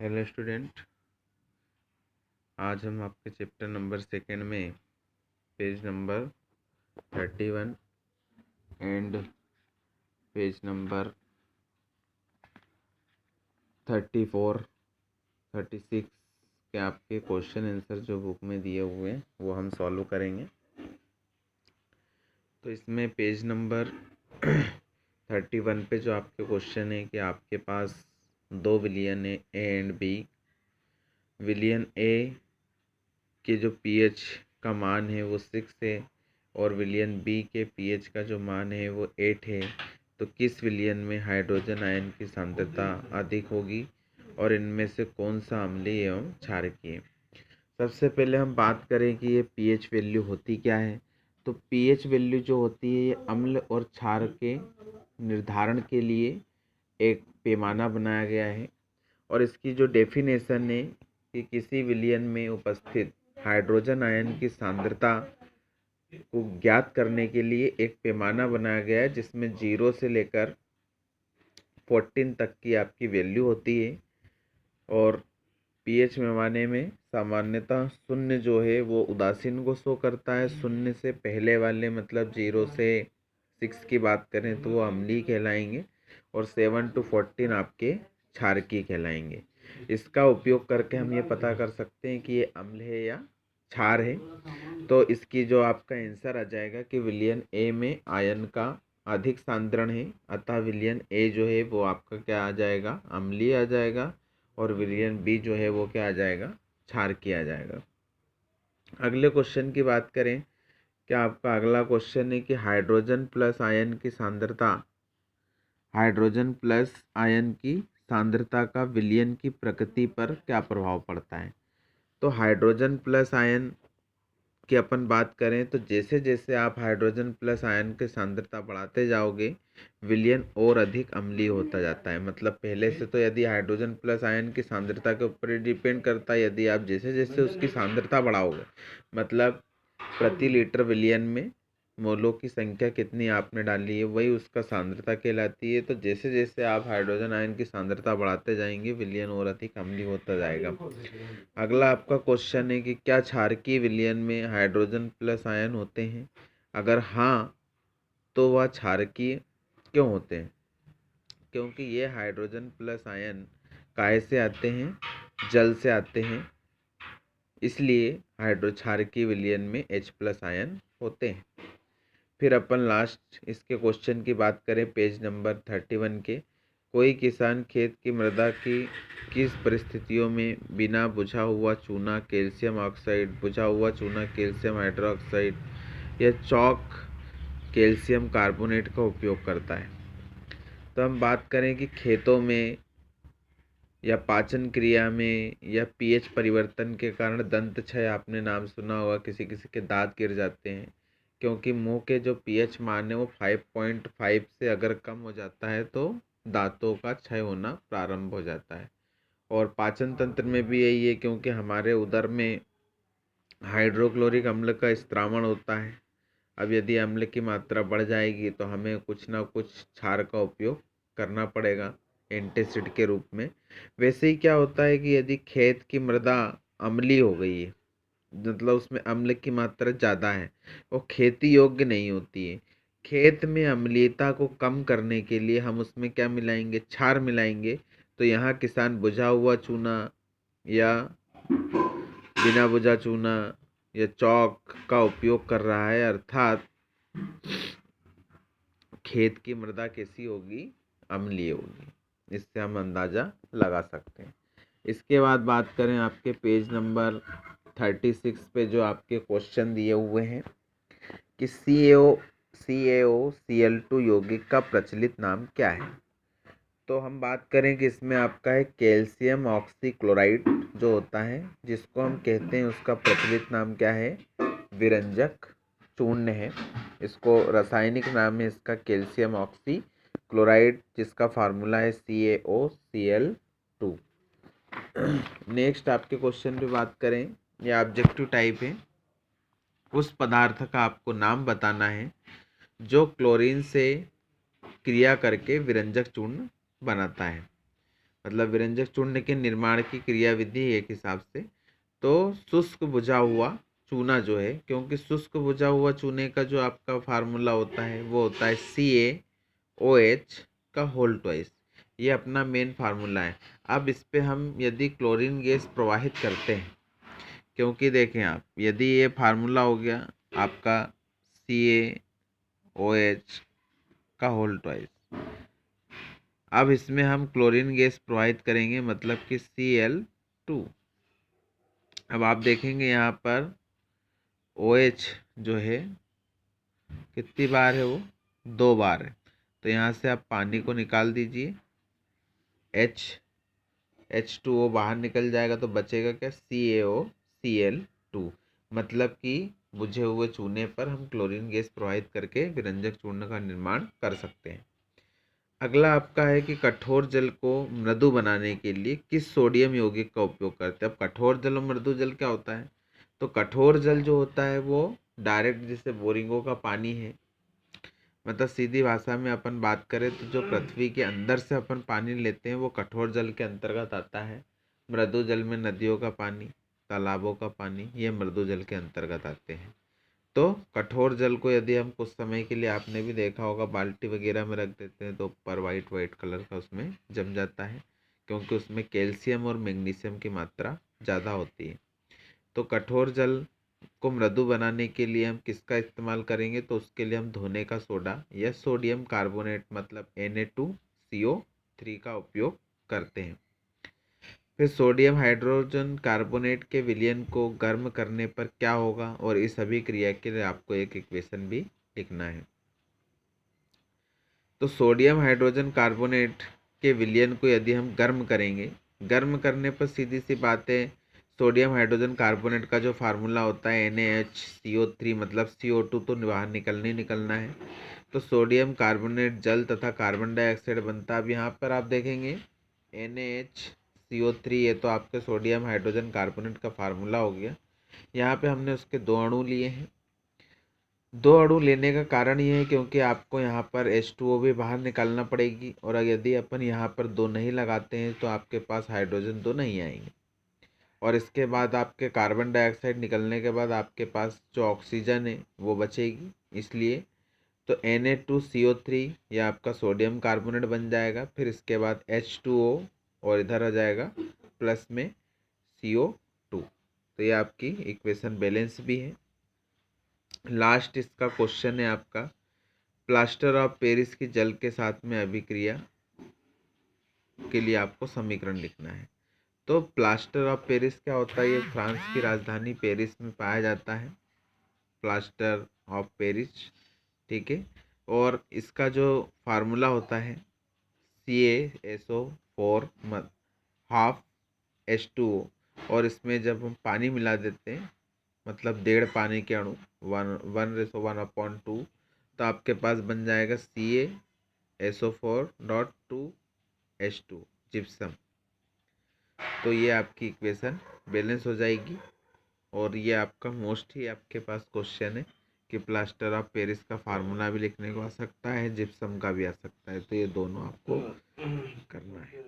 Hello student, आज हम आपके चैप्टर नंबर 2 में page number 31 and page number 34 36 के आपके क्वेश्चन आंसर जो बुक में दिए हुए हैं वो हम सॉल्व करेंगे। तो इसमें पेज नंबर 31 पे जो आपके क्वेश्चन है कि आपके पास दो विलियन है ए एंड बी। विलियन ए के जो पीएच का मान है वो 6 है और विलियन बी के पीएच का जो मान है वो 8 है। तो किस विलियन में हाइड्रोजन आयन की सांद्रता अधिक होगी और इनमें से कौन सा अम्लीय एवं क्षारकीय है। सबसे पहले हम बात करें कि ये पीएच वैल्यू होती क्या है। तो पीएच वैल्यू जो होती है ये अम्ल और क्षार के निर्धारण के लिए एक पैमाना बनाया गया है और इसकी जो डेफिनेशन है कि किसी विलियन में उपस्थित हाइड्रोजन आयन की सांद्रता को ज्ञात करने के लिए एक पैमाना बनाया गया है जिसमें 0 से लेकर 14 तक की आपकी वैल्यू होती है। और पीएच पैमाने में सामान्यतः शून्य जो है वो उदासीन को शो करता है। शून्य से पहले वाले मतलब 0 से 6 की बात करें तो वो अम्लीय कहलाएंगे और 7 to 14 आपके क्षारकीय कहलाएंगे। इसका उपयोग करके हम ये पता कर सकते हैं कि ये अम्ल है या क्षार है। तो इसकी जो आपका आंसर आ जाएगा कि विलियन ए में आयन का अधिक सांद्रण है, अतः विलियन ए जो है वो आपका क्या आ जाएगा, अम्लीय आ जाएगा और विलियन बी जो है वो क्या आ जाएगा, क्षारकीय आ जाएगा। अगले क्वेश्चन की बात करें, क्या आपका अगला क्वेश्चन है कि हाइड्रोजन प्लस आयन की सांद्रता का विलियन की प्रकृति पर क्या प्रभाव पड़ता है। तो हाइड्रोजन प्लस आयन की अपन बात करें तो जैसे जैसे आप हाइड्रोजन प्लस आयन की सांद्रता बढ़ाते जाओगे विलियन और अधिक अम्लीय होता जाता है। मतलब पहले से तो यदि हाइड्रोजन प्लस आयन की सांद्रता के ऊपर ही डिपेंड करता है, यदि आप जैसे जैसे उसकी सांद्रता बढ़ाओगे मतलब प्रति लीटर विलियन में मोलों की संख्या कितनी आपने डाली है वही उसका सांद्रता कहलाती है। तो जैसे जैसे आप हाइड्रोजन आयन की सांद्रता बढ़ाते जाएंगे विलियन और अधिक अम्लीय होता जाएगा। अगला आपका क्वेश्चन है कि क्या क्षारकीय विलयन में हाइड्रोजन प्लस आयन होते हैं, अगर हाँ तो वह क्षारकीय क्यों होते हैं। क्योंकि ये हाइड्रोजन प्लस आयन काहे से आते हैं, जल से आते हैं, इसलिए क्षारकीय विलयन में H प्लस आयन होते हैं। फिर अपन लास्ट इसके क्वेश्चन की बात करें पेज नंबर 31 के, कोई किसान खेत की मृदा की किस परिस्थितियों में बिना बुझा हुआ चूना कैल्शियम ऑक्साइड, बुझा हुआ चूना कैल्शियम हाइड्रोक्साइड या चॉक कैल्शियम कार्बोनेट का उपयोग करता है। तो हम बात करें कि खेतों में या पाचन क्रिया में या पीएच परिवर्तन के कारण दंत क्षय आपने नाम सुना होगा, किसी किसी के दांत गिर जाते हैं क्योंकि मुंह के जो पीएच मान है वो 5.5 से अगर कम हो जाता है तो दांतों का क्षय होना प्रारंभ हो जाता है। और पाचन तंत्र में भी यही है क्योंकि हमारे उदर में हाइड्रोक्लोरिक अम्ल का स्त्रावण होता है। अब यदि अम्ल की मात्रा बढ़ जाएगी तो हमें कुछ ना कुछ क्षार का उपयोग करना पड़ेगा एंटासिड के रूप में। वैसे ही क्या होता है कि यदि खेत की मृदा अम्लीय हो गई है मतलब उसमें अम्ल की मात्रा ज़्यादा है, वो खेती योग्य नहीं होती है। खेत में अम्लीयता को कम करने के लिए हम उसमें क्या मिलाएंगे, क्षार मिलाएंगे। तो यहाँ किसान बुझा हुआ चूना या बिना बुझा चूना या चौक का उपयोग कर रहा है, अर्थात खेत की मृदा कैसी होगी, अम्लीय होगी। इससे हम अंदाज़ा लगा सकते हैं। इसके बाद बात करें आपके पेज नंबर 36 पे जो आपके क्वेश्चन दिए हुए हैं कि CaOCl2 यौगिक का प्रचलित नाम क्या है। तो हम बात करें कि इसमें आपका है कैल्शियम ऑक्सीक्लोराइड जो होता है जिसको हम कहते हैं, उसका प्रचलित नाम क्या है, विरंजक चूर्ण है। इसको रासायनिक नाम है इसका कैल्शियम ऑक्सीक्लोराइड जिसका फार्मूला है CaOCl2। नेक्स्ट आपके क्वेश्चन पे बात करें, ये ऑब्जेक्टिव टाइप है। उस पदार्थ का आपको नाम बताना है जो क्लोरीन से क्रिया करके विरंजक चूर्ण बनाता है। मतलब विरंजक चूर्ण के निर्माण की क्रियाविधि एक हिसाब से। तो शुष्क बुझा हुआ चूना जो है, क्योंकि शुष्क बुझा हुआ चूने का जो आपका फार्मूला होता है वो होता है CaOH का होल ट्वाइस। ये अपना मेन फार्मूला है। अब इस पे हम यदि क्लोरीन गैस प्रवाहित करते हैं, क्योंकि देखें आप, यदि ये फार्मूला हो गया आपका CaOH का होल ट्वाइस, अब इसमें हम क्लोरीन गैस प्रवाहित करेंगे, मतलब कि Cl2। अब आप देखेंगे यहाँ पर OH जो है कितनी बार है, वो 2 बार है। तो यहाँ से आप पानी को निकाल दीजिए, H2O बाहर निकल जाएगा, तो बचेगा क्या, CaOCl2। मतलब कि बुझे हुए चूने पर हम क्लोरीन गैस प्रवाहित करके विरंजक चूर्ण का निर्माण कर सकते हैं। अगला आपका है कि कठोर जल को मृदु बनाने के लिए किस सोडियम यौगिक का उपयोग करते हैं। अब कठोर जल और मृदु जल क्या होता है, तो कठोर जल जो होता है वो डायरेक्ट जैसे बोरिंगों का पानी है, मतलब सीधी भाषा में अपन बात करें तो जो पृथ्वी के अंदर से अपन पानी लेते हैं वो कठोर जल के अंतर्गत आता है। मृदु जल में नदियों का पानी, तालाबों का पानी, ये मृदु जल के अंतर्गत आते हैं। तो कठोर जल को यदि हम कुछ समय के लिए, आपने भी देखा होगा, बाल्टी वगैरह में रख देते हैं तो ऊपर वाइट वाइट कलर का उसमें जम जाता है, क्योंकि उसमें कैल्शियम और मैग्नीशियम की मात्रा ज़्यादा होती है। तो कठोर जल को मृदु बनाने के लिए हम किसका इस्तेमाल करेंगे, तो उसके लिए हम धोने का सोडा या सोडियम कार्बोनेट मतलब Na2CO3 का उपयोग करते हैं। फिर सोडियम हाइड्रोजन कार्बोनेट के विलयन को गर्म करने पर क्या होगा, और इस सभी क्रिया के लिए आपको एक इक्वेशन भी लिखना है। तो सोडियम हाइड्रोजन कार्बोनेट के विलयन को यदि हम गर्म करेंगे, गर्म करने पर सीधी सी बात है, सोडियम हाइड्रोजन कार्बोनेट का जो फार्मूला होता है NaHCO3 मतलब CO2 तो बाहर निकलना ही निकलना है। तो सोडियम कार्बोनेट जल तथा कार्बन डाइऑक्साइड बनता है। अब यहाँ पर आप देखेंगे NaHCO3, ये तो आपके सोडियम हाइड्रोजन कार्बोनेट का फार्मूला हो गया। यहाँ पे हमने उसके 2 अणु लिए हैं। 2 अणु लेने का कारण ये है क्योंकि आपको यहाँ पर H2O भी बाहर निकालना पड़ेगी, और यदि अपन यहाँ पर 2 नहीं लगाते हैं तो आपके पास हाइड्रोजन 2 नहीं आएंगे, और इसके बाद आपके कार्बन डाइऑक्साइड निकलने के बाद आपके पास जो ऑक्सीजन है वो बचेगी। इसलिए तो Na2CO3 ये आपका सोडियम कार्बोनेट बन जाएगा। फिर इसके बाद H2O और इधर आ जाएगा प्लस में CO2। तो ये आपकी इक्वेशन बैलेंस भी है। लास्ट इसका क्वेश्चन है आपका, प्लास्टर ऑफ पेरिस की जल के साथ में अभिक्रिया के लिए आपको समीकरण लिखना है। तो प्लास्टर ऑफ पेरिस क्या होता है, ये फ्रांस की राजधानी पेरिस में पाया जाता है, प्लास्टर ऑफ पेरिस, ठीक है। और इसका जो फार्मूला होता है CaSO4 हाफ H2O, और इसमें जब हम पानी मिला देते हैं, मतलब 1.5 पानी के अणु 1:1/2, तो आपके पास बन जाएगा CaSO4.2H2 जिप्सम। तो ये आपकी इक्वेशन बैलेंस हो जाएगी। और ये आपका मोस्ट ही आपके पास क्वेश्चन है कि प्लास्टर ऑफ पेरिस का फार्मूला भी लिखने को आ सकता है, जिप्सम का भी आ सकता है, तो ये दोनों आपको करना है।